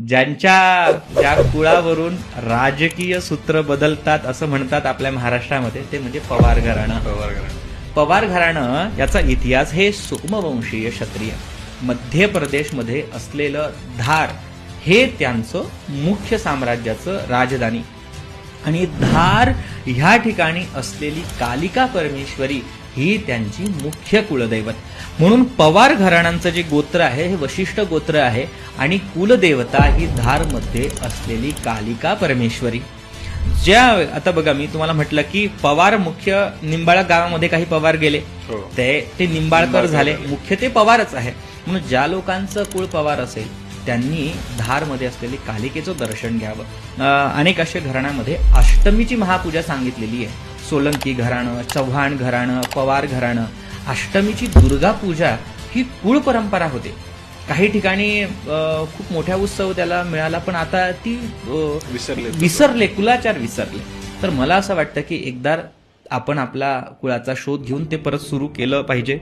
ज्या कुळावरून राजकीय सूत्र बदलतात असं म्हणतात आपल्या महाराष्ट्रामध्ये, ते म्हणजे पवार घराणं. पवार घराणं याचा इतिहास हे सोमवंशीय क्षत्रिय मध्य प्रदेशमध्ये असलेलं धार हे त्यांचं मुख्य साम्राज्याचं राजधानी, आणि धार ह्या ठिकाणी असलेली कालिका परमेश्वरी ही त्यांची मुख्य कुलदैवत. म्हणून पवार घराण्यांचं जे गोत्र आहे हे वशिष्ठ गोत्र आहे, आणि कुलदेवता ही धारमध्ये असलेली कालिका परमेश्वरी. आता बघा, मी तुम्हाला म्हटलं की पवार मुख्य निंबाळा गावामध्ये काही पवार गेले, ते निंबाळकर झाले, मुख्य ते पवारच आहे. म्हणून ज्या लोकांचं कुळ पवार असेल त्यांनी धारमध्ये असलेली कालिकेचं दर्शन घ्यावं. अनेक अशा घराण्यामध्ये अष्टमीची महापूजा सांगितलेली आहे. सोलंकी घराणं, चव्हाण घराणं, पवार घराणं. अष्टमीची दुर्गा पूजा ही कुळ परंपरा होते. काही ठिकाणी खूप मोठ्या उत्सव त्याला मिळाला, पण आता ती विसरले, कुलाचार विसरले. तर मला असं वाटतं की एकदा आपण आपला कुळाचा शोध घेऊन ते परत सुरू केलं पाहिजे.